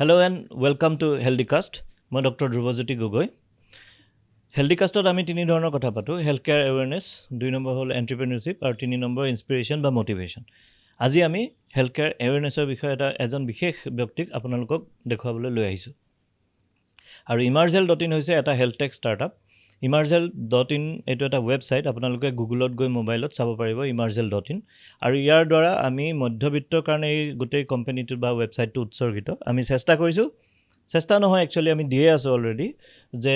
Hello and welcome to HealthyCast. মই doctor Dhruvajyoti Gogoi. হেল্ডিকাষ্টত আমি তিনি ধৰণৰ কথা পাতোঁ। হেল্থ কেয়াৰ এৱেৰনেছ, 2 নম্বৰ হ'ল এণ্টাৰপ্ৰেনিউৰশ্বিপ আৰু 3 নম্বৰ ইনস্পিৰেশ্যন বা মটিভেশ্যন। আজি আমি হেল্থ কেয়াৰ এৱেৰনেছৰ বিষয়ে এজন বিশেষ ব্যক্তিক আপোনালোকক দেখুৱাবলৈ লৈ আহিছোঁ। আৰু ইমাৰ্জেল.in হৈছে এটা হেল্থ টেক ষ্টাৰ্টআপ। ইমাৰ্জেল.in এইটো এটা ৱেবছাইট, আপোনালোকে গুগলত গৈ মোবাইলত চাব পাৰিব ইমাৰ্জেল.in। আৰু ইয়াৰ দ্বাৰা আমি মধ্যবিত্তৰ কাৰণে এই গোটেই কোম্পানীটো বা ৱেবছাইটটো উৎসৰ্গিত। আমি চেষ্টা কৰিছোঁ, চেষ্টা নহয় একচুৱেলি আমি দিয়ে আছোঁ অলৰেডি, যে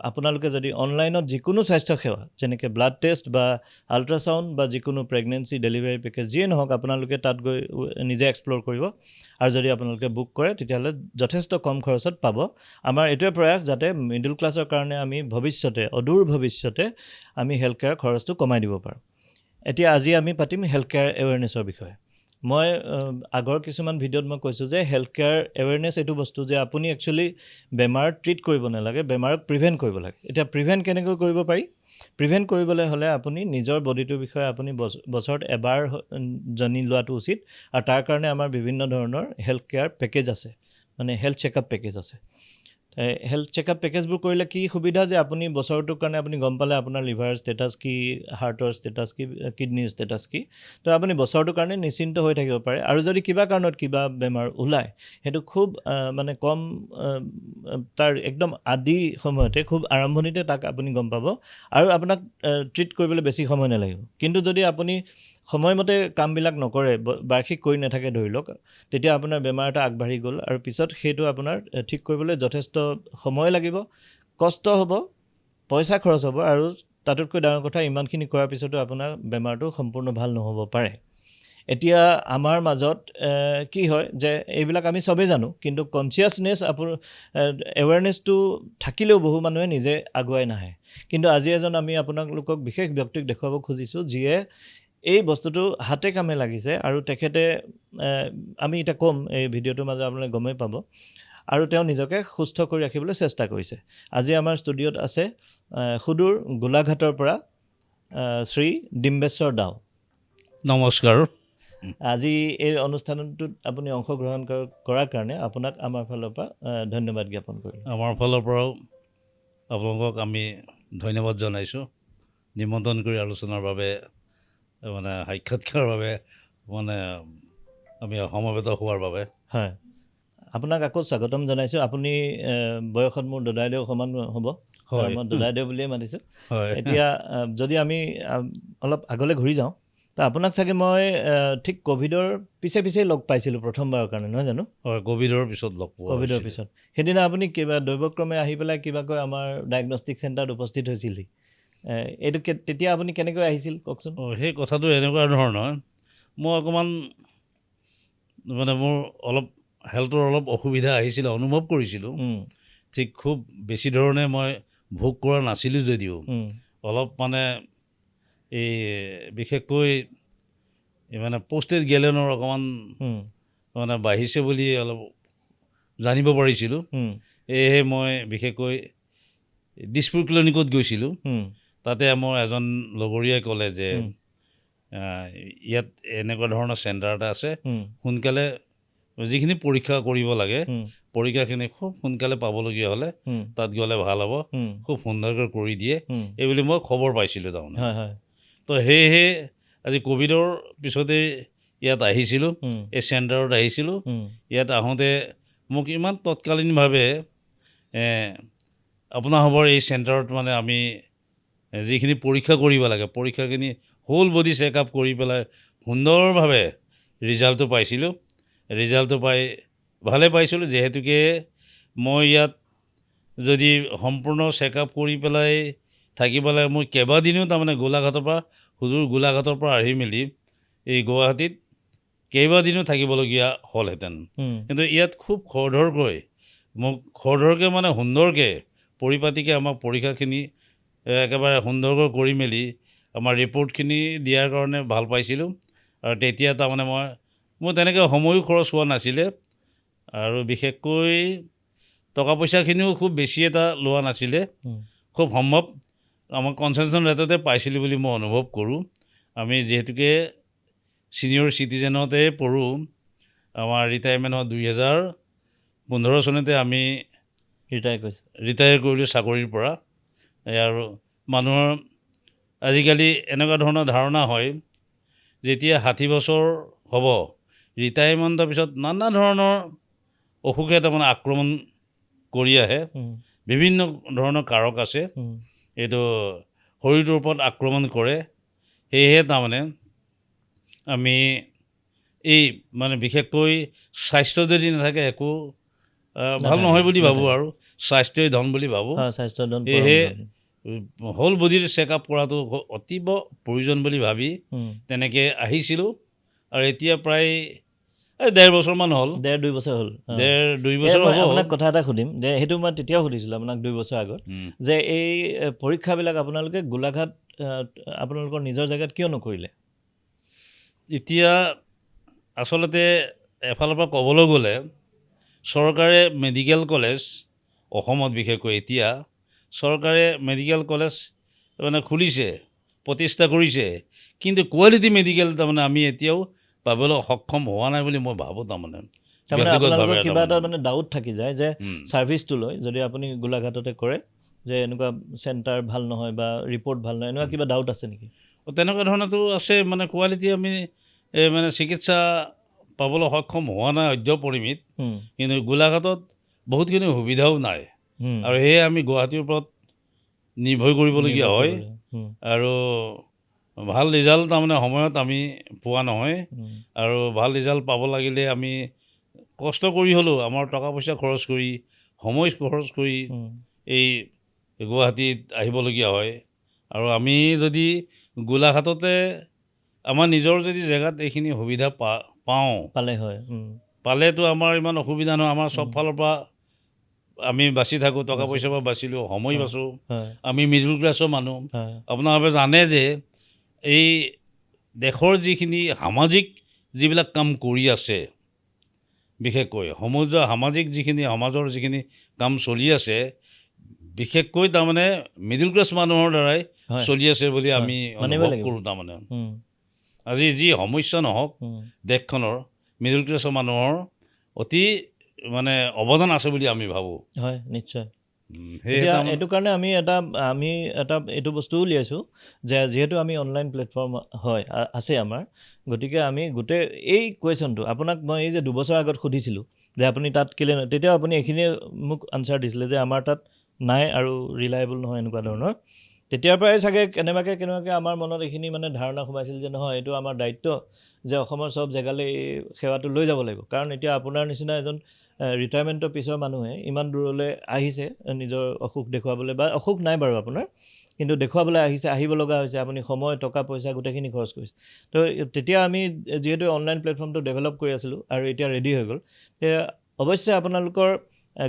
আপোনালোকে যদি অনলাইনত যিকোনো স্বাস্থ্য সেৱা যেনেকৈ ব্লাড টেষ্ট বা আল্ট্ৰাছাউণ্ড বা যিকোনো প্ৰেগনেঞ্চি ডেলিভাৰী পেকেজ যিয়ে নহওক, আপোনালোকে তাত গৈ নিজে এক্সপ্ল'ৰ কৰিব। আৰু যদি আপোনালোকে বুক কৰে তেতিয়াহ'লে যথেষ্ট কম খৰচত পাব। আমাৰ এইটোৱে প্ৰয়াস যাতে মিডল ক্লাছৰ কাৰণে আমি অদূৰ ভৱিষ্যতে আমি হেল্থ কেয়াৰ খৰচটো কমাই দিব পাৰোঁ। এতিয়া আজি আমি পাতিম হেল্থ কেয়াৰ এৱেৰনেছৰ বিষয়ে। মই আগৰ কিছুমান ভিডিঅ'ত মই কৈছোঁ যে হেল্থ কেয়াৰ এৱেৰনেছ এইটো বস্তু যে আপুনি একচুৱেলি বেমাৰ ট্ৰিট কৰিব নালাগে, বেমাৰক প্ৰিভেণ্ট কৰিব লাগে। এতিয়া প্ৰিভেণ্ট কেনেকৈ কৰিব পাৰি? প্ৰিভেণ্ট কৰিবলৈ হ'লে আপুনি নিজৰ বডিটোৰ বিষয়ে আপুনি বছৰত এবাৰ জানি লোৱাটো উচিত। আৰু তাৰ কাৰণে আমাৰ বিভিন্ন ধৰণৰ হেল্থ কেয়াৰ পেকেজ আছে, মানে হেল্থ চেকআপ পেকেজ আছে। হেল্থ চেকআপ পেকেজবোৰ কৰিলে কি সুবিধা যে আপুনি বছৰটোৰ কাৰণে আপুনি গম পালে আপোনাৰ লিভাৰ ষ্টেটাছ কি, হাৰ্টৰ ষ্টেটাছ কি, কিডনীৰ ষ্টেটাছ কি, তো আপুনি বছৰটোৰ কাৰণে নিশ্চিন্ত হৈ থাকিব পাৰে। আৰু যদি কিবা কাৰণত কিবা বেমাৰ ওলায়, সেইটো খুব মানে কম, তাৰ একদম আদি সময়তে, খুব আৰম্ভণিতে তাক আপুনি গম পাব আৰু আপোনাক ট্ৰিট কৰিবলৈ বেছি সময় নালাগিব। কিন্তু যদি আপুনি সময়মতে কামবিলাক নকৰে, বাৰ্ষিক কৰি নাথাকে ধৰি লওক, তেতিয়া আপোনাৰ বেমাৰ এটা আগবাঢ়ি গ'ল আৰু পিছত সেইটো আপোনাৰ ঠিক কৰিবলৈ যথেষ্ট সময় লাগিব, কষ্ট হ'ব, পইচা খৰচ হ'ব, আৰু তাতোতকৈ ডাঙৰ কথা ইমানখিনি কৰাৰ পিছতো আপোনাৰ বেমাৰটো সম্পূৰ্ণ ভাল নহ'ব পাৰে। এতিয়া আমাৰ মাজত কি হয় যে এইবিলাক আমি চবেই জানো, কিন্তু কনচিয়াছনেছ এৱেৰনেছটো থাকিলেও বহু মানুহে নিজে আগুৱাই নাহে। কিন্তু আজি আমি আপোনালোকক বিশেষ ব্যক্তিক দেখুৱাব খুজিছোঁ যিয়ে এই বস্তুটো হাতে কামে লাগিছে, আৰু তেখেতে আমি এতিয়া ক'ম এই ভিডিঅ'টোৰ মাজত আপোনালোকে গমেই পাব, আৰু তেওঁ নিজকে সুস্থ কৰি ৰাখিবলৈ চেষ্টা কৰিছে। আজি আমাৰ ষ্টুডিঅ'ত আছে সুদূৰ গোলাঘাটৰ পৰা শ্ৰী ডিম্বেশ্বৰ দাও। নমস্কাৰ। আজি এই অনুষ্ঠানটোত আপুনি অংশগ্ৰহণ কৰাৰ কাৰণে আপোনাক আমাৰ ফালৰ পৰা ধন্যবাদ জ্ঞাপন কৰিলোঁ। আমাৰ ফালৰ পৰাও আপোনালোকক আমি ধন্যবাদ জনাইছোঁ নিমন্ত্ৰণ কৰি আলোচনাৰ বাবে, মানে সাক্ষাৎকাৰৰ বাবে, মানে আমি সমবেত হোৱাৰ বাবে। হয়, আপোনাক আকৌ স্বাগতম জনাইছোঁ। আপুনি বয়সত মোৰ দদাইদেউ সমান হ'ব, মই দদাইদেউ বুলিয়ে মাতিছোঁ। এতিয়া যদি আমি অলপ আগলৈ ঘূৰি যাওঁ, তো আপোনাক চাগে মই ঠিক ক'ভিডৰ পিছেই লগ পাইছিলোঁ প্ৰথমবাৰৰ কাৰণে, নহয় জানো? হয়, ক'ভিডৰ পিছত লগ পোৱা। ক'ভিডৰ পিছত সেইদিনা আপুনি কিবা দৈৱক্ৰমে আহি পেলাই কিবাকৈ আমাৰ ডায়েগনষ্টিক চেণ্টাৰত উপস্থিত হৈছিলহি। এইটো তেতিয়া আপুনি কেনেকৈ আহিছিল কওকচোন? সেই কথাটো এনেকুৱা ধৰণৰ, মই অকণমান মানে মোৰ অলপ হেল্থৰ অলপ অসুবিধা আহিছিলে, অনুভৱ কৰিছিলোঁ। ঠিক খুব বেছি ধৰণে মই ভোগ কৰা নাছিলোঁ যদিও অলপ মানে এই বিশেষকৈ মানে পষ্টেড গেলেনৰ অকণমান মানে বাঢ়িছে বুলি অলপ জানিব পাৰিছিলোঁ। সেয়েহে মই বিশেষকৈ দিছপুৰ ক্লিনিকত গৈছিলোঁ। তাতে মোৰ এজন লগৰীয়াই ক'লে যে ইয়াত এনেকুৱা ধৰণৰ চেণ্টাৰ এটা আছে, সোনকালে যিখিনি পৰীক্ষা কৰিব লাগে পৰীক্ষাখিনি খুব সোনকালে পাবলগীয়া হ'লে তাত গ'লে ভাল হ'ব, খুব সুন্দৰকৈ কৰি দিয়ে, এইবুলি মই খবৰ পাইছিলোঁ তাৰমানে। তো সেয়েহে আজি ক'ভিডৰ পিছতেই ইয়াত আহিছিলোঁ, এই চেণ্টাৰত আহিছিলোঁ। ইয়াত আহোঁতে মোক ইমান তৎকালীনভাৱে আপোনাসৱৰ এই চেণ্টাৰত মানে আমি যিখিনি পৰীক্ষা কৰিব লাগে, পৰীক্ষাখিনি হোল বডি চেকআপ কৰি পেলাই সুন্দৰভাৱে ৰিজাল্টটো পাইছিলোঁ। ৰিজাল্টটো পাই ভালে পাইছিলোঁ, যিহেতুকে মই ইয়াত যদি সম্পূৰ্ণ চেকআপ কৰি পেলাই থাকিব লাগে, মই কেইবাদিনো তাৰমানে গোলাঘাটৰ পৰা আহি মেলি এই গুৱাহাটীত কেইবাদিনো থাকিবলগীয়া হ'লহেঁতেন। কিন্তু ইয়াত খুব খৰধৰকৈ মানে সুন্দৰকৈ পৰিপাটিকৈ আমাক পৰীক্ষাখিনি একেবাৰে সুন্দৰকৈ কৰি মেলি আমাৰ ৰিপৰ্টখিনি দিয়াৰ কাৰণে ভাল পাইছিলোঁ। আৰু তেতিয়া তাৰমানে মোৰ তেনেকৈ সময়ো খৰচ হোৱা নাছিলে, আৰু বিশেষকৈ টকা পইচাখিনিও খুব বেছি এটা লোৱা নাছিলে। খুব সম্ভৱ আমাৰ কনচেছন ৰেটতে পাইছিলোঁ বুলি মই অনুভৱ কৰোঁ। আমি যিহেতুকে ছিনিয়ৰ চিটিজেনতে পঢ়োঁ, আমাৰ ৰিটায়াৰমেণ্ট হয় 2015 চনতে আমি ৰিটায়াৰ কৰিছে ৰিটায়াৰ কৰিলোঁ চাকৰিৰ পৰা। আৰু মানুহৰ আজিকালি এনেকুৱা ধৰণৰ ধাৰণা হয়, যেতিয়া 60 বছৰ হ'ব ৰিটায়াৰমেণ্টৰ পিছত নানা ধৰণৰ অসুখে তাৰমানে আক্ৰমণ কৰি আহে। বিভিন্ন ধৰণৰ কাৰক আছে, এইটো শৰীৰটোৰ ওপৰত আক্ৰমণ কৰে। সেয়েহে তাৰমানে আমি এই মানে বিশেষকৈ স্বাস্থ্য যদি নাথাকে একো ভাল নহয় বুলি ভাবোঁ, আৰু স্বাস্থ্যই ধন বুলি ভাবোঁ। সেয়েহে হোল বডিৰ চেকআপ কৰাটো অতীৱ প্ৰয়োজন বুলি ভাবি তেনেকৈ আহিছিলোঁ। আৰু এতিয়া প্ৰায় 1.5 বছৰমান হ'ল, 1.5-2 বছৰ হ'ল। 1.5-2 বছৰ হ'ব। আপোনাক কথা এটা সুধিম যে সেইটো মই তেতিয়াও সুধিছিলোঁ আপোনাক 2 বছৰ আগত, যে এই পৰীক্ষাবিলাক আপোনালোকে গোলাঘাট আপোনালোকৰ নিজৰ জেগাত কিয় নকৰিলে? এতিয়া আচলতে এফালৰ পৰা ক'বলৈ গ'লে চৰকাৰে মেডিকেল কলেজ অসমত বিশেষকৈ এতিয়া চৰকাৰে মেডিকেল কলেজ মানে খুলিছে, প্ৰতিষ্ঠা কৰিছে, কিন্তু কোৱালিটি মেডিকেল তাৰমানে আমি এতিয়াও পাবলৈ সক্ষম হোৱা নাই বুলি মই ভাবোঁ। তাৰমানে আপোনালোকৰ কিবা এটা মানে ডাউট থাকি যায় যে ছাৰ্ভিচটো লৈ যদি আপুনি গোলাঘাটতে কৰে যে এনেকুৱা চেণ্টাৰ ভাল নহয় বা ৰিপৰ্ট ভাল নহয়, এনেকুৱা কিবা ডাউট আছে নেকি? তেনেকুৱা ধৰণৰতো আছে, মানে কোৱালিটি আমি মানে চিকিৎসা পাবলৈ সক্ষম হোৱা নাই সদ্য পৰিমিত। কিন্তু গোলাঘাটত বহুতখিনি সুবিধাও নাই, আৰু সেয়ে আমি গুৱাহাটীৰ ওপৰত নিৰ্ভৰ কৰিবলগীয়া হয়। আৰু ভাল ৰিজাল্ট তাৰমানে সময়ত আমি পোৱা নহয়, আৰু ভাল ৰিজাল্ট পাব লাগিলে আমি কষ্ট কৰি হ'লেও আমাৰ টকা পইচা খৰচ কৰি সময় খৰচ কৰি এই গুৱাহাটীত আহিবলগীয়া হয়। আৰু আমি যদি গোলাঘাটতে আমাৰ নিজৰ যদি জেগাত এইখিনি সুবিধা পালেতো আমাৰ ইমান অসুবিধা নহয়। আমাৰ চব ফালৰ পৰা আমি বাচি থাকোঁ, টকা পইচাৰ পৰা বাচিলোঁ, সময় বাচোঁ। আমি মিডল ক্লাছৰ মানুহ। আপোনালোকে জানে যে এই দেশৰ যিখিনি সামাজিক যিবিলাক কাম কৰি আছে, বিশেষকৈ সামাজিক সমাজৰ যিখিনি কাম চলি আছে, বিশেষকৈ তাৰমানে মিডল ক্লাছ মানুহৰ দ্বাৰাই চলি আছে বুলি আমি অনুভৱ কৰোঁ। তাৰমানে আজি যি সমস্যা নহওক দেশখনৰ মিডল ক্লাছৰ মানুহৰ অতি মানে অৱদান আছে বুলি আমি ভাবোঁ। হয়, নিশ্চয়। এতিয়া এইটো কাৰণে আমি এটা এইটো বস্তু উলিয়াইছোঁ যে যিহেতু আমি অনলাইন প্লেটফৰ্ম আছে আমাৰ, গতিকে আমি গোটেই এই কুৱেশ্যনটো আপোনাক মই এই যে 2 বছৰ আগত সুধিছিলোঁ যে আপুনি তাত কেলৈ নহয়, তেতিয়াও আপুনি এইখিনিয়ে মোক আনচাৰ দিছিলে যে আমাৰ তাত নাই আৰু ৰিলায়েবল নহয় এনেকুৱা ধৰণৰ। তেতিয়াৰ পৰাই চাগে কেনেবাকৈ আমাৰ মনত এইখিনি মানে ধাৰণা সোমাইছিল যে নহয়, এইটো আমাৰ দায়িত্ব যে অসমৰ চব জেগালৈ এই সেৱাটো লৈ যাব লাগিব। কাৰণ এতিয়া আপোনাৰ নিচিনা এজন ৰিটায়াৰমেণ্টৰ পিছৰ মানুহে ইমান দূৰলৈ আহিছে নিজৰ অসুখ দেখুৱাবলৈ, বা অসুখ নাই বাৰু আপোনাৰ, কিন্তু দেখুৱাবলৈ আহিব লগা হৈছে, আপুনি সময় টকা পইচা গোটেইখিনি খৰচ কৰিছে। তো তেতিয়া আমি যিহেতু অনলাইন প্লেটফৰ্মটো ডেভেলপ কৰি আছিলোঁ আৰু এতিয়া ৰেডি হৈ গ'ল, অৱশ্যে আপোনালোকৰ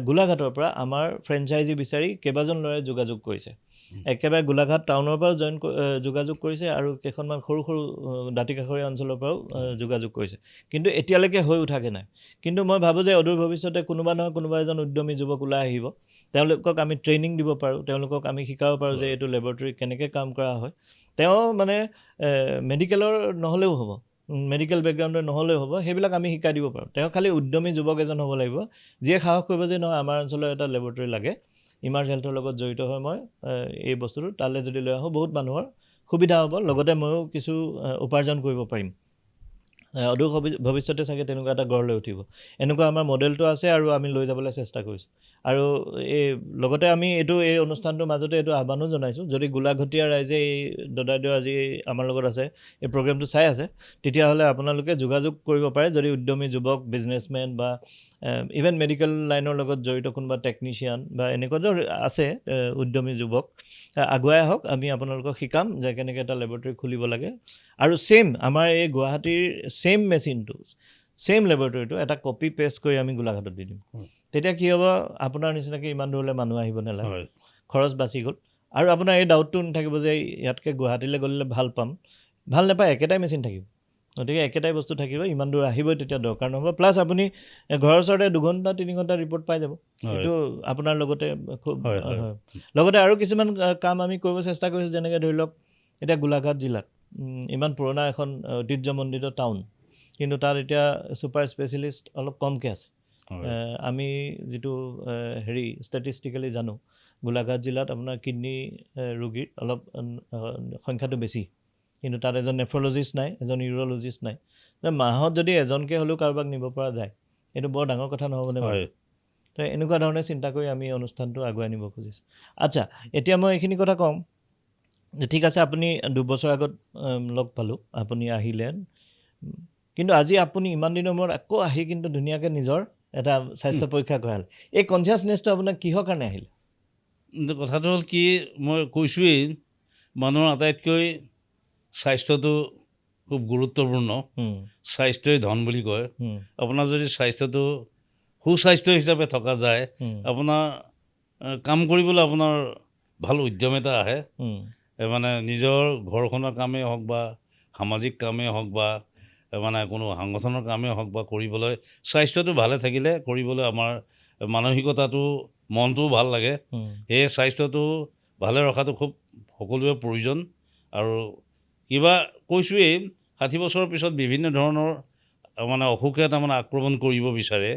গোলাঘাটৰ পৰা আমাৰ ফ্ৰেঞ্চাইজি বিচাৰি কেইবাজন ল'ৰাই যোগাযোগ কৰিছে। একেবাৰে গোলাঘাট টাউনৰ পৰাও যোগাযোগ কৰিছে, আৰু কেইখনমান সৰু সৰু দাঁতিকাষৰীয়া অঞ্চলৰ পৰাও যোগাযোগ কৰিছে, কিন্তু এতিয়ালৈকে হৈ উঠাকৈ নাই। কিন্তু মই ভাবোঁ যে অদূৰ ভৱিষ্যতে কোনোবা নহয় কোনোবা এজন উদ্যমী যুৱক ওলাই আহিব, তেওঁলোকক আমি ট্ৰেইনিং দিব পাৰোঁ, তেওঁলোকক আমি শিকাব পাৰোঁ যে এইটো লেবৰেটৰী কেনেকৈ কাম কৰা হয়। তেওঁ মানে মেডিকেলৰ নহ'লেও হ'ব, মেডিকেল বেকগ্ৰাউণ্ডৰ নহ'লেও হ'ব, সেইবিলাক আমি শিকাই দিব পাৰোঁ। তেওঁ খালি উদ্যমী যুৱক এজন হ'ব লাগিব, যিয়ে সাহস কৰিব যে নহয় আমাৰ অঞ্চলৰ এটা লেবৰেটৰী লাগে, ইমাৰ্জ হেল্থৰ লগত জড়িত হৈ মই এই বস্তুটো তালৈ যদি লৈ আহোঁ বহুত মানুহৰ সুবিধা হ'ব, লগতে ময়ো কিছু উপাৰ্জন কৰিব পাৰিম। অদূৰ ভৱিষ্যতে চাগে তেনেকুৱা এটা গঢ় লৈ উঠিব। এনেকুৱা আমাৰ মডেলটো আছে আৰু আমি লৈ যাবলৈ চেষ্টা কৰিছোঁ। আৰু লগতে আমি এই অনুষ্ঠানটোৰ মাজতে এইটো আহ্বানো জনাইছোঁ, যদি গোলাঘটীয়া ৰাইজে এই দদাইদেউ আজি আমাৰ লগত আছে, এই প্ৰগ্ৰেমটো চাই আছে, তেতিয়াহ'লে আপোনালোকে যোগাযোগ কৰিব পাৰে। যদি উদ্যমী যুৱক, বিজনেছমেন বা ইভেন মেডিকেল লাইনৰ লগত জড়িত কোনোবা টেকনিচিয়ান বা এনেকুৱা আছে উদ্যমী যুৱক, আগুৱাই আহক, আমি আপোনালোকক শিকাম যে কেনেকৈ এটা লেবৰেটৰী খুলিব লাগে। আৰু আমাৰ এই গুৱাহাটীৰ ছেইম লেবৰেটৰীটো এটা কপি পেষ্ট কৰি আমি গোলাঘাটত দি দিম। তেতিয়া কি হ'ব, আপোনাৰ নিচিনাকৈ ইমান দূৰলৈ মানুহ আহিব নালাগে, খৰচ বাচি গ'ল। আৰু আপোনাৰ এই ডাউটটো নাথাকিব যে ইয়াতকৈ গুৱাহাটীলৈ গ'লে ভাল নাপায়, একেটাই মেচিন থাকিব, গতিকে একেটাই বস্তু থাকিব, ইমান দূৰ আহিবই তেতিয়া দৰকাৰ নহ'ব। প্লাছ আপুনি ঘৰৰ ওচৰতে 2 ঘণ্টা 3 ঘণ্টা ৰিপৰ্ট পাই যাব, এইটো আপোনাৰ লগতে খুব লগতে আৰু কিছুমান কাম আমি কৰিব চেষ্টা কৰিছোঁ। যেনেকৈ ধৰি লওক এতিয়া গোলাঘাট জিলাত ইমান পুৰণা এখন ঐতিহ্যমণ্ডিত টাউন, কিন্তু তাত এতিয়া ছুপাৰ স্পেচিয়েলিষ্ট অলপ কমকৈ আছে। আমি যিটো হেৰি ষ্টেটিষ্টিকেলি জানো গোলাঘাট জিলাত আপোনাৰ কিডনী ৰোগীৰ অলপ সংখ্যাটো বেছি, কিন্তু তাত এজন নেফ্ৰলজিষ্ট নাই, এজন ইউৰলজিষ্ট নাই। মাহত যদি এজনকৈ হ'লেও কাৰোবাক নিব পৰা যায়, এইটো বৰ ডাঙৰ কথা নহ'বনে বাৰু? তো এনেকুৱা ধৰণে চিন্তা কৰি আমি অনুষ্ঠানটো আগুৱাই নিব খুজিছোঁ। আচ্ছা, এতিয়া মই এইখিনি কথা কওঁ যে ঠিক আছে, আপুনি 2 বছৰ আগত লগ পালোঁ, আপুনি আহিলে, কিন্তু আজি আপুনি ইমান দিনৰ মূৰত আকৌ আহি কিন্তু ধুনীয়াকৈ নিজৰ এটা স্বাস্থ্য পৰীক্ষা কৰালে। এই কনচিয়াছনেছটো আপোনাৰ কিহৰ কাৰণে আহিলে? কথাটো হ'ল কি, মই কৈছোঁৱেই মানুহৰ আটাইতকৈ স্বাস্থ্যটো খুব গুৰুত্বপূৰ্ণ। স্বাস্থ্যই ধন বুলি কয়। আপোনাৰ যদি স্বাস্থ্যটো সুস্বাস্থ্য হিচাপে থকা যায়, আপোনাৰ কাম কৰিবলৈ আপোনাৰ ভাল উদ্যম এটা আহে। মানে নিজৰ ঘৰখনৰ কামেই হওক বা সামাজিক কামেই হওক বা মানে কোনো সংগঠনৰ কামেই হওক বা কৰিবলৈ স্বাস্থ্যটো ভালে থাকিলে কৰিবলৈ আমাৰ মানসিকতাটো মনটোও ভাল লাগে। সেই স্বাস্থ্যটো ভালে ৰখাটো খুব সকলোৰে প্ৰয়োজন। আৰু কিবা কৈছোঁৱেই 60 বছৰৰ পিছত বিভিন্ন ধৰণৰ মানে অসুখে তাৰমানে আক্ৰমণ কৰিব বিচাৰে।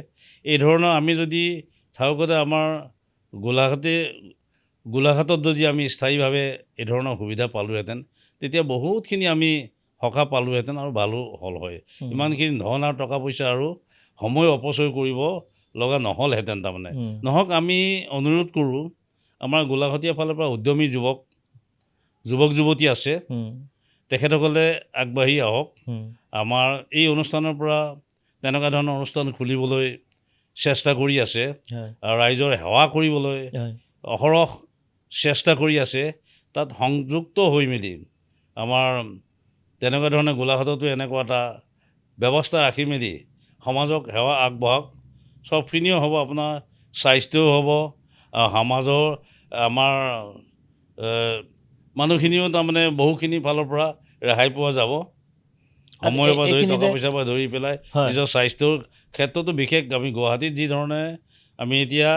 এই ধৰণৰ আমি যদি থাকোঁতে আমাৰ গোলাঘাটত যদি আমি স্থায়ীভাৱে এই ধৰণৰ সুবিধা পালোঁহেঁতেন, তেতিয়া বহুতখিনি আমি সকাহ পালোঁহেঁতেন আৰু ভালো হ'ল হয়। ইমানখিনি ধন আৰু টকা পইচা আৰু সময় অপচয় কৰিব লগা নহ'লহেঁতেন। তাৰমানে নহওক, আমি অনুৰোধ কৰোঁ, আমাৰ গোলাঘাটীয়া ফালৰ পৰা উদ্যমী যুৱক যুৱতী আছে, তেখেতসকলে আগবাঢ়ি আহক। আমাৰ এই অনুষ্ঠানৰ পৰা তেনেকুৱা ধৰণৰ অনুষ্ঠান খুলিবলৈ চেষ্টা কৰি আছে আৰু ৰাইজৰ সেৱা কৰিবলৈ অহৰহ চেষ্টা কৰি আছে। তাত সংযুক্ত হৈ মেলি আমাৰ তেনেকুৱা ধৰণে গোলাঘাটতো এনেকুৱা এটা ব্যৱস্থা ৰাখি মেলি সমাজক সেৱা আগবঢ়াওক। চবখিনিও হ'ব, আপোনাৰ স্বাস্থ্যও হ'ব, সমাজৰ আমাৰ মানুহখিনিও তাৰমানে বহুখিনি ফালৰ পৰা ৰেহাই পোৱা যাব। সময়ৰ পৰা ধৰি টকা পইচাৰ পৰা ধৰি পেলাই নিজৰ স্বাস্থ্যৰ ক্ষেত্ৰতো বিশেষ আমি গুৱাহাটীত যি ধৰণে আমি এতিয়া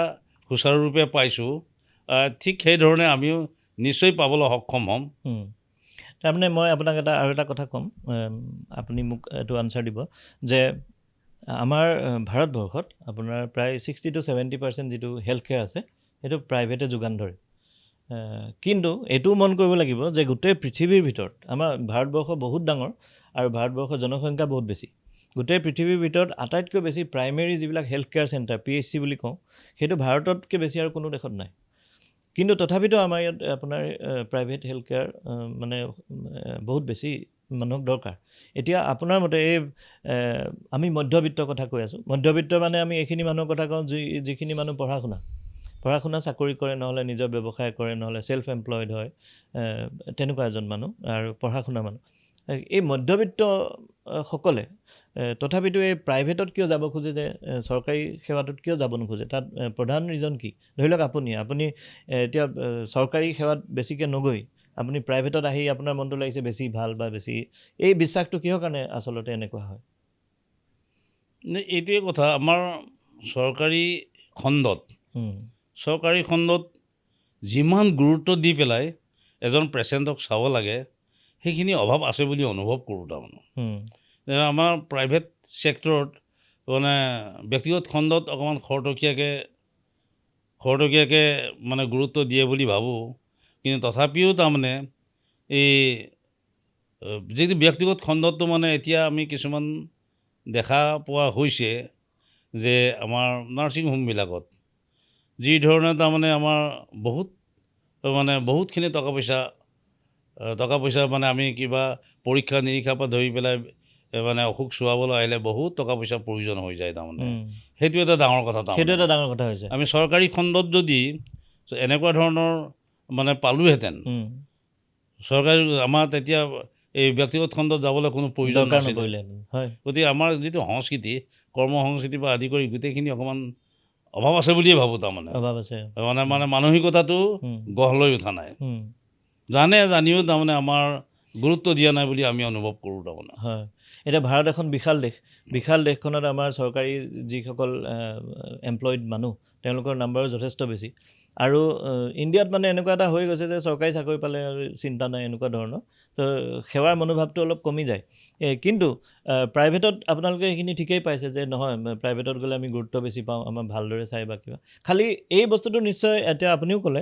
সুচাৰুৰূপে পাইছোঁ, ঠিক সেইধৰণে আমিও নিশ্চয় পাবলৈ সক্ষম হ'ম। তাৰমানে মই আপোনাক আৰু এটা কথা ক'ম, আপুনি মোক এইটো আনচাৰ দিব যে আমাৰ ভাৰতবৰ্ষত আপোনাৰ প্ৰায় 60 to 70% যিটো হেল্থ কেয়াৰ আছে সেইটো প্ৰাইভেটে যোগান ধৰে। কিন্তু এইটোও মন কৰিব লাগিব যে গোটেই পৃথিৱীৰ ভিতৰত আমাৰ ভাৰতবৰ্ষ বহুত ডাঙৰ আৰু ভাৰতবৰ্ষৰ জনসংখ্যা বহুত বেছি। গোটেই পৃথিৱীৰ ভিতৰত আটাইতকৈ বেছি প্ৰাইমেৰী যিবিলাক হেল্থ কেয়াৰ চেণ্টাৰ PHC বুলি কওঁ, সেইটো ভাৰততকৈ বেছি আৰু কোনো দেশত নাই। কিন্তু তথাপিতো আমাৰ ইয়াত আপোনাৰ প্ৰাইভেট হেল্থ কেয়াৰ মানে বহুত বেছি মানুহক দৰকাৰ। এতিয়া আপোনাৰ মতে এই আমি মধ্যবিত্তৰ কথা কৈ আছোঁ, মধ্যবিত্ত মানে আমি এইখিনি মানুহৰ কথা কওঁ যিখিনি মানুহ পঢ়া শুনা চাকৰি কৰে, নহ'লে নিজৰ ব্যৱসায় কৰে, নহ'লে ছেল্ফ এমপ্লয়ড হয়, তেনেকুৱা এজন মানুহ আৰু পঢ়া শুনা মানুহ। এই মধ্যবিত্তসকলে তথাপিতো এই প্ৰাইভেটত কিয় যাব খোজে, যে চৰকাৰী সেৱাটোত কিয় যাব নোখোজে? তাত প্ৰধান ৰিজন কি? ধৰি লওক আপুনি এতিয়া চৰকাৰী সেৱাত বেছিকৈ নগৈ আপুনি প্ৰাইভেটত আহি আপোনাৰ মনটো লাগিছে বেছি ভাল বা বেছি, এই বিশ্বাসটো কিহৰ কাৰণে আচলতে এনেকুৱা হয়? এইটোৱে কথা, আমাৰ চৰকাৰী খণ্ডত যিমান গুৰুত্ব দি পেলাই এজন পেচেণ্টক চাব লাগে, সেইখিনি অভাৱ আছে বুলি অনুভৱ কৰোঁ। তাৰমানে আমাৰ প্ৰাইভেট ছেক্টৰত মানে ব্যক্তিগত খণ্ডত অকণমান খৰতকীয়াকৈ মানে গুৰুত্ব দিয়ে বুলি ভাবোঁ। কিন্তু তথাপিও তাৰমানে এই যিটো ব্যক্তিগত খণ্ডটো মানে এতিয়া আমি কিছুমান দেখা পোৱা হৈছে যে আমাৰ নাৰ্ছিং হোমবিলাকত যি ধৰণে তাৰমানে আমাৰ বহুতখিনি টকা পইচা মানে আমি কিবা পৰীক্ষা নিৰীক্ষাৰ পৰা ধৰি পেলাই মানে অসুখ চোৱাবলৈ আহিলে বহুত টকা পইচাৰ প্ৰয়োজন হৈ যায়। তাৰমানে সেইটো এটা ডাঙৰ কথা। হৈছে আমি চৰকাৰী খণ্ডত যদি এনেকুৱা ধৰণৰ মানে পালোহেঁতেন, চৰকাৰী আমাৰ তেতিয়া এই ব্যক্তিগত খণ্ডত যাবলৈ কোনো প্ৰয়োজন নাছিল। গতিকে আমাৰ যিটো সংস্কৃতি, কৰ্ম সংস্কৃতিৰ পৰা আদি কৰি গোটেইখিনি অকণমান অভাৱ আছে বুলিয়ে ভাবোঁ। তাৰমানে মানে মানসিকতাটো গঢ় লৈ উঠা নাই। জানিও তাৰমানে আমাৰ গুৰুত্ব দিয়া নাই বুলি আমি অনুভৱ কৰোঁ তাৰমানে। হয়, এতিয়া ভাৰত এখন বিশাল দেশখনত আমাৰ চৰকাৰী যিসকল এমপ্লয়ড মানুহ তেওঁলোকৰ নাম্বাৰো যথেষ্ট বেছি আৰু ইণ্ডিয়াত মানে এনেকুৱা এটা হৈ গৈছে যে চৰকাৰী চাকৰি পালে আৰু চিন্তা নাই এনেকুৱা ধৰণৰ, তো সেৱাৰ মনোভাৱটো অলপ কমি যায়। কিন্তু প্ৰাইভেটত আপোনালোকে সেইখিনি ঠিকেই পাইছে যে নহয় প্ৰাইভেটত গ'লে আমি গুৰুত্ব বেছি পাওঁ, আমাৰ ভালদৰে চাই বা কিবা। খালি এই বস্তুটো নিশ্চয় এতিয়া আপুনিও ক'লে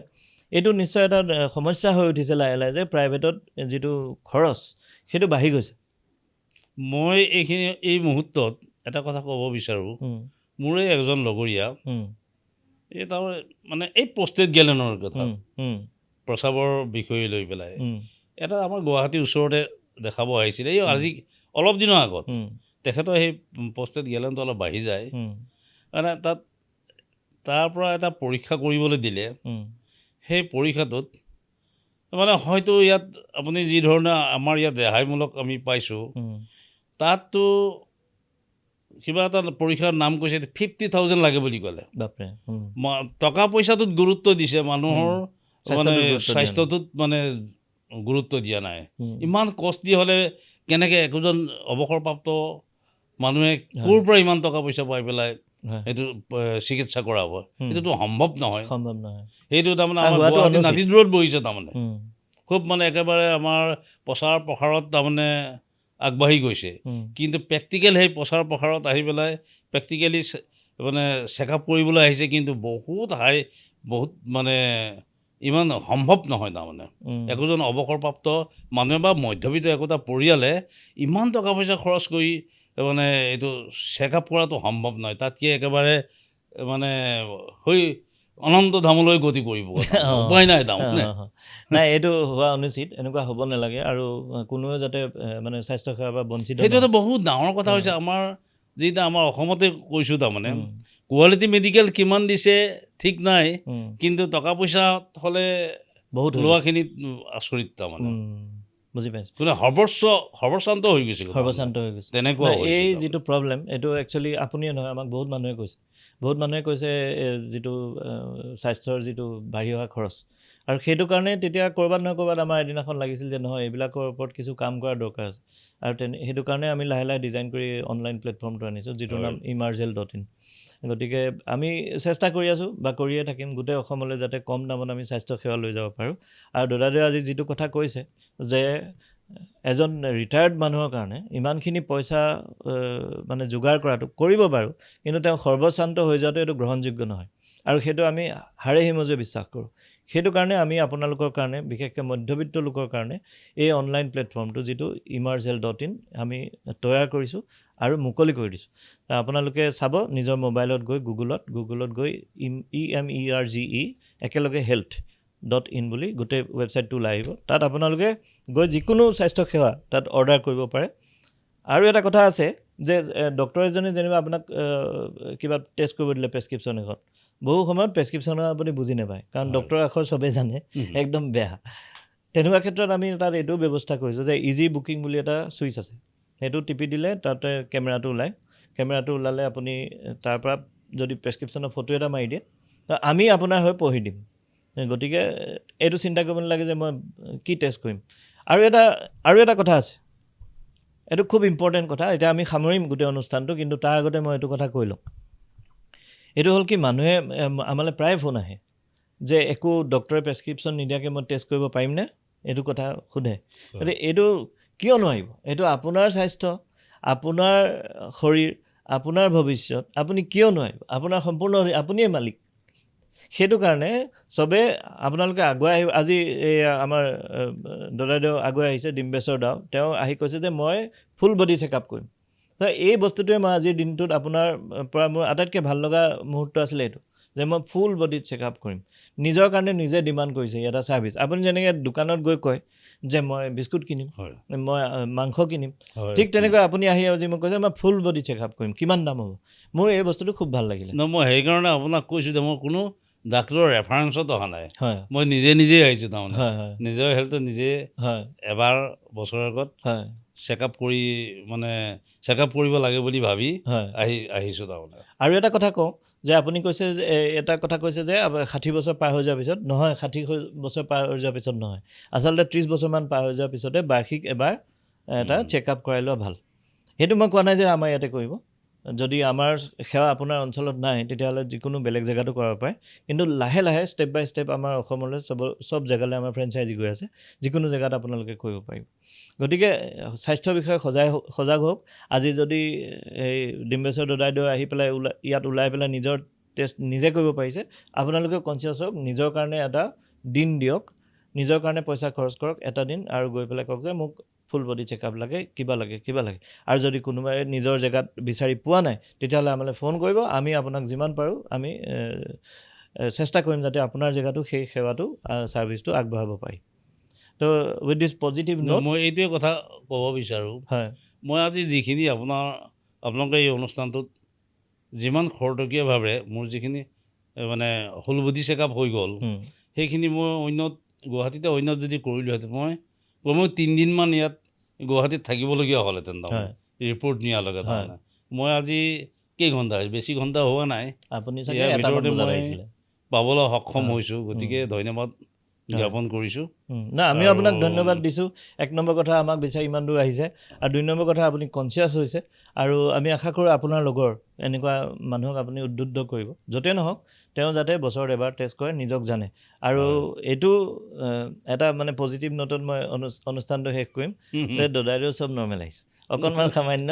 এইটো নিশ্চয় এটা সমস্যা হৈ উঠিছে লাহে লাহে যে প্ৰাইভেটত যিটো খৰচ সেইটো বাঢ়ি গৈছে। মই এই মুহূৰ্তত এটা কথা ক'ব বিচাৰোঁ, মোৰে এজন লগৰীয়া এই তাৰ মানে এই পোষ্টেড গেলেনৰ কথা প্ৰস্ৰাৱৰ বিষয় লৈ পেলাই এটা আমাৰ গুৱাহাটীৰ ওচৰতে দেখাব আহিছিলে এই আজি অলপ দিনৰ আগত। তেখেতৰ সেই পোষ্টেড গেলেনটো অলপ বাঢ়ি যায়, মানে তাৰ পৰা এটা পৰীক্ষা কৰিবলৈ দিলে। সেই পৰীক্ষাটোত মানে হয়তো ইয়াত আপুনি যি ধৰণে আমাৰ ইয়াত ৰেহাইমূলক আমি পাইছোঁ, তাততো কিবা এটা পৰীক্ষাৰ নাম কৈছে 50,000 লাগে বুলি ক'লে। টকা পইচাটোত গুৰুত্ব দিছে, মানুহৰ মানে স্বাস্থ্যটোত মানে গুৰুত্ব দিয়া নাই। ইমান কষ্টলি হ'লে কেনেকৈ একোজন অৱসৰপ্ৰাপ্ত মানুহে ক'ৰ পৰা ইমান টকা পইচা পাই পেলাই সেইটো চিকিৎসা কৰাব? এইটোতো সম্ভৱ নহয়। সেইটো তাৰমানে আমাৰ গুৱাহাটী নাতিদূৰত বহিছে তাৰমানে, খুব মানে একেবাৰে আমাৰ প্ৰচাৰ প্ৰসাৰত তাৰমানে আগবাঢ়ি গৈছে। কিন্তু প্ৰেক্টিকেল সেই প্ৰচাৰ প্ৰসাৰত আহি পেলাই প্ৰেক্টিকেলি মানে চেকআপ কৰিবলৈ আহিছে, কিন্তু বহুত মানে ইমান সম্ভৱ নহয় তাৰমানে। একোজন অৱসৰপ্ৰাপ্ত মানুহে বা মধ্যবিত্ত একোটা পৰিয়ালে ইমান টকা পইচা খৰচ কৰি মানে এইটো চেকআপ কৰাটো সম্ভৱ নহয়। তাতকৈ একেবাৰে মানে হৈ অনন্ত ধামলৈ গতি কৰিব, উপায় নাই তাৰমানে। নাই, এইটো হোৱা অনুচিত, এনেকুৱা হ'ব নালাগে আৰু কোনোৱে যাতে মানে স্বাস্থ্যসেৱাৰ পৰা বঞ্চিত। সেইটোতো বহুত ডাঙৰ কথা হৈছে আমাৰ যিটো আমাৰ অসমতে কৈছোঁ তাৰমানে কোৱালিটি মেডিকেল কিমান দিছে ঠিক নাই, কিন্তু টকা পইচা হ'লে বহুত লোৱাখিনিত আচৰিত তাৰমানে। বুজি পাইছোঁ, মানে সৰ্বশ্ৰান্ত হৈ গৈছে তেনেকুৱা। এই যিটো প্ৰব্লেম এইটো একচুৱেলি আপুনিয়ে নহয়, আমাক বহুত মানুহে কৈছে যিটো স্বাস্থ্যৰ যিটো বাঢ়ি অহা খৰচ, আৰু সেইটো কাৰণে তেতিয়া ক'ৰবাত নহয় ক'ৰবাত আমাৰ এদিনাখন লাগিছিল যে নহয় এইবিলাকৰ ওপৰত কিছু কাম কৰাৰ দৰকাৰ আছে। আৰু সেইটো কাৰণে আমি লাহে লাহে ডিজাইন কৰি অনলাইন প্লেটফৰ্মটো আনিছোঁ, যিটোৰ নাম emergel.in। গতিকে আমি চেষ্টা কৰি আছোঁ বা কৰিয়ে থাকিম গোটেই অসমলৈ যাতে কম দামত আমি স্বাস্থ্যসেৱা লৈ যাব পাৰোঁ। আৰু দাদাদেৱে আজি যিটো কথা কৈছে যে এজন ৰিটায়াৰ্ড মানুহৰ কাৰণে ইমানখিনি পইচা মানে যোগাৰ কৰাটো কৰিব পাৰোঁ, কিন্তু তেওঁ সৰ্বশ্ৰান্ত হৈ যোৱাটো এইটো গ্ৰহণযোগ্য নহয়, আৰু সেইটো আমি হাড়ে হিমজে বিশ্বাস কৰোঁ। সেইটো কাৰণে আমি আপোনালোকৰ কাৰণে, বিশেষকৈ মধ্যবিত্ত লোকৰ কাৰণে এই অনলাইন প্লেটফৰ্মটো যিটো emergel.in আমি তৈয়াৰ কৰিছোঁ আৰু মুকলি কৰি দিছোঁ। আপোনালোকে চাব নিজৰ মোবাইলত গৈ গুগলত গৈ EMERGE একেলগে health.in বুলি গোটেই ৱেবছাইটটো ওলাই আহিব। তাত আপোনালোকে গৈ যিকোনো স্বাস্থ্যসেৱা তাত অৰ্ডাৰ কৰিব পাৰে। আৰু এটা কথা আছে যে ডক্টৰ এজনে যেনিবা আপোনাক কিবা টেষ্ট কৰিব দিলে প্ৰেছক্ৰিপশ্যন এখন, বহু সময়ত প্ৰেছক্ৰিপশ্যনৰ আপুনি বুজি নাপায়, কাৰণ ডক্টৰৰ আখৰ চবেই জানে, একদম বেয়া। তেনেকুৱা ক্ষেত্ৰত আমি তাত এইটো ব্যৱস্থা কৰিছোঁ যে ইজি বুকিং বুলি এটা চুইচ আছে, সেইটো টিপি দিলে তাতে কেমেৰাটো ওলালে আপুনি তাৰ পৰা যদি প্ৰেছক্ৰিপশ্যনৰ ফটো এটা মাৰি দিয়ে আমি আপোনাৰ হৈ পঢ়ি দিম। গতিকে এইটো চিন্তা কৰিব নালাগে যে মই কি টেষ্ট কৰিম। আৰু এটা কথা আছে, এইটো খুব ইম্পৰ্টেণ্ট কথা, এতিয়া আমি সামৰিম গোটেই অনুষ্ঠানটো, কিন্তু তাৰ আগতে মই এইটো কথা কৈ লওঁ। এইটো হ'ল কি, মানুহে আমালৈ প্ৰায় ফোন আহে যে একো ডক্টৰে প্ৰেছক্ৰিপশ্যন নিদিয়াকৈ মই টেষ্ট কৰিব পাৰিমনে, এইটো কথা সোধে। গতিকে এইটো কিয় নোৱাৰিব? এইটো আপোনাৰ স্বাস্থ্য, আপোনাৰ শৰীৰ, আপোনাৰ ভৱিষ্যত, আপুনি কিয় নোৱাৰিব? আপোনাৰ সম্পূৰ্ণ আপুনিয়ে মালিক। সেইটো কাৰণে চবে আপোনালোকে আগুৱাই আহিব। আজি এই আমাৰ দাদাদেউ আগুৱাই আহিছে, ডিম্বেশ্বৰ দাও, তেওঁ আহি কৈছে যে মই ফুল বডি চেকআপ কৰিম। এই বস্তুটোৱে মই আজিৰ দিনটোত আপোনাৰ পৰা মোৰ আটাইতকৈ ভাল লগা মুহূৰ্ত আছিলে এইটো, যে মই ফুল বডিত চেকআপ কৰিম। নিজৰ কাৰণে নিজে ডিমাণ্ড কৰিছে এটা ছাৰ্ভিচ। আপুনি যেনেকৈ দোকানত গৈ কয় যে মই বিস্কুট কিনিম, মই মাংস কিনিম, ঠিক তেনেকৈ আপুনি আহি আজি মোক কৈছে মই ফুল বডি চেকআপ কৰিম, কিমান দাম হ'ব? মোৰ এই বস্তুটো খুব ভাল লাগিলে। মই সেইকাৰণে আপোনাক কৈছোঁ যে মই কোনো ডাক্তৰৰ ৰেফাৰেঞ্চত অহা নাই, মই নিজে আহিছোঁ তাৰমানে। নিজৰ হেল্থটো নিজে এবাৰ বছৰৰ আগত চেকআপ কৰিব লাগে বুলি ভাবি আহিছোঁ তাৰমানে। আৰু এটা কথা কওঁ যে আপুনি কৈছে যে এটা কথা কৈছে যে 60 বছৰ পাৰ হৈ যোৱাৰ পিছত নহয়, 60 বছৰ পাৰ হৈ যোৱাৰ পিছত নহয়, আচলতে 30 বছৰমান পাৰ হৈ যোৱাৰ পিছতে বাৰ্ষিক এবাৰ এটা চেকআপ কৰাই লোৱা ভাল। সেইটো মই কোৱা নাই যে আমাৰ ইয়াতে কৰিব, যদি আমাৰ সেৱা আপোনাৰ অঞ্চলত নাই তেতিয়াহ'লে যিকোনো বেলেগ জেগাতো কৰাব পাৰে, কিন্তু লাহে লাহে ষ্টেপ বাই ষ্টেপ আমাৰ অসমলৈ চব জেগালৈ আমাৰ ফ্ৰেঞ্চাইজি গৈ আছে, যিকোনো জেগাত আপোনালোকে কৰিব পাৰিব। গতিকে স্বাস্থ্যৰ বিষয়ে সজাগ হওক। আজি যদি এই ডিম্বেশ্বৰ দদাইদেউ আহি পেলাই ইয়াত ওলাই পেলাই নিজৰ টেষ্ট নিজে কৰিব পাৰিছে, আপোনালোকেও কনচিয়াছ হওক, নিজৰ কাৰণে এটা দিন দিয়ক, নিজৰ কাৰণে পইচা খৰচ কৰক এটা দিন, আৰু গৈ পেলাই কওক যে মোক ফুল বডি চেকআপ লাগে, কিবা লাগে। আৰু যদি কোনোবাই নিজৰ জেগাত বিচাৰি পোৱা নাই তেতিয়াহ'লে আমালৈ ফোন কৰিব, আমি আপোনাক যিমান পাৰোঁ আমি চেষ্টা কৰিম যাতে আপোনাৰ জেগাটো সেই সেৱাটো ছাৰ্ভিচটো আগবঢ়াব পাৰি। তো উইথ দিছ পজিটিভ নোট মই এইটোৱে কথা ক'ব বিচাৰোঁ, হয়, মই আজি যিখিনি আপোনালোকে এই অনুষ্ঠানটোত যিমান খৰতকীয়াভাৱে মোৰ যিখিনি মানে ফুল বডি চেকআপ হৈ গ'ল, সেইখিনি মই গুৱাহাটীতে অন্যত যদি কৰিলোহেঁতেন, মই কমেও 3 দিনমান ইয়াত গুৱাহাটীত থাকিবলগীয়া হ'লহেঁতেন তাৰমানে ৰিপৰ্ট নিয়ালৈকে। তাৰমানে মই আজি কেইঘণ্টা, বেছি ঘণ্টা হোৱা নাই, আপুনি ইয়াৰ ভিতৰতে মই পাবলৈ সক্ষম হৈছোঁ। গতিকে ধন্যবাদ জ্ঞাপন কৰিছোঁ। না, আমিও আপোনাক ধন্যবাদ দিছোঁ। 1 নম্বৰ কথা আমাক বিচাৰি ইমান দূৰ আহিছে, আৰু 2 নম্বৰ কথা আপুনি কনচিয়াছ হৈছে, আৰু আমি আশা কৰোঁ আপোনাৰ লগৰ এনেকুৱা মানুহক আপুনি উদ্বুদ্ধ কৰিব, য'তে নহওক তেওঁ যাতে বছৰত এবাৰ টেষ্ট কৰে, নিজক জানে। আৰু এইটো এটা মানে পজিটিভ নোটত মই অনুষ্ঠানটো শেষ কৰিম যে দদাইদেউ চব নৰ্মেল আহিছে, অকণমান সামান্য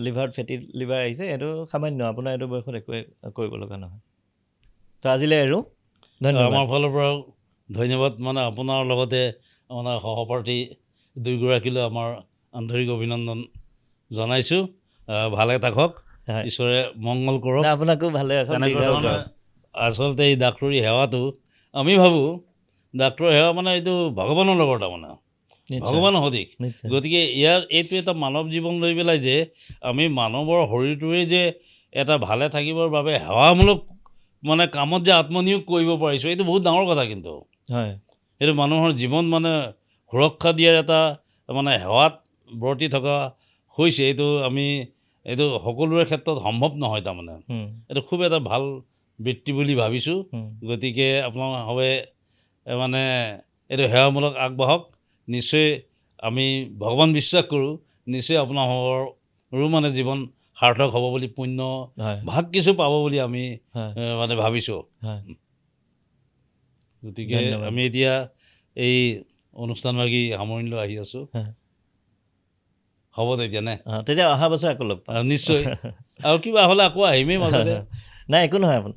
লিভাৰত ফেটি লিভাৰ আহিছে, এইটো সামান্য, আপোনাৰ এইটো বয়সত একোৱে কৰিব লগা নহয়। তো আজিলৈ আৰু ধন্যবাদ। আমাৰ ফালৰ পৰাও ধন্যবাদ, মানে আপোনাৰ লগতে আমাৰ সহপাঠী দুয়োগৰাকীলৈ আমাৰ আন্তৰিক অভিনন্দন জনাইছোঁ। ভালে থাকক, ঈশ্বৰে মংগল কৰক, আপোনাকো ভালে ৰাখক। আচলতে এই ডাক্তৰী সেৱাটো আমি ভাবোঁ ডাক্তৰৰ সেৱা মানে এইটো ভগৱানৰ লগত, তাৰমানে ভগৱানৰ সদৃশ। গতিকে এইটো এটা মানৱ জীৱন লৈ পেলাই যে আমি মানৱৰ শৰীৰটোৱে যে এটা ভালে থাকিবৰ বাবে সেৱামূলক মানে কামত যে আত্মনিয়োগ কৰিব পাৰিছোঁ, এইটো বহুত ডাঙৰ কথা। কিন্তু এইটো মানুহৰ জীৱন মানে সুৰক্ষা দিয়াৰ এটা মানে সেৱাত ব্ৰতি থকা হৈছে। এইটো সকলোৰে ক্ষেত্ৰত সম্ভৱ নহয়, তাৰমানে এইটো খুব এটা ভাল বৃত্তি বুলি ভাবিছোঁ। গতিকে আপোনালোকে মানে এইটো সেৱামূলক আগবাঢ়ক। নিশ্চয় আমি ভগৱান বিশ্বাস কৰোঁ, নিশ্চয় আপোনালোকৰো মানে জীৱন সাৰ্থক হ'ব বুলি, পুণ্য ভাগ কিছু পাব বুলি আমি মানে ভাবিছোঁ। গতিকে আমি এতিয়া এই অনুষ্ঠানভাগি সামৰণি লৈ আহি আছোঁ। হ'ব তেতিয়া নে? তেতিয়া অহা বছৰ আকৌ লগ পাম নিশ্চয়, আৰু কিবা হ'লে আকৌ আহিমেই মাজতে। নাই, একো নহয় আপুনি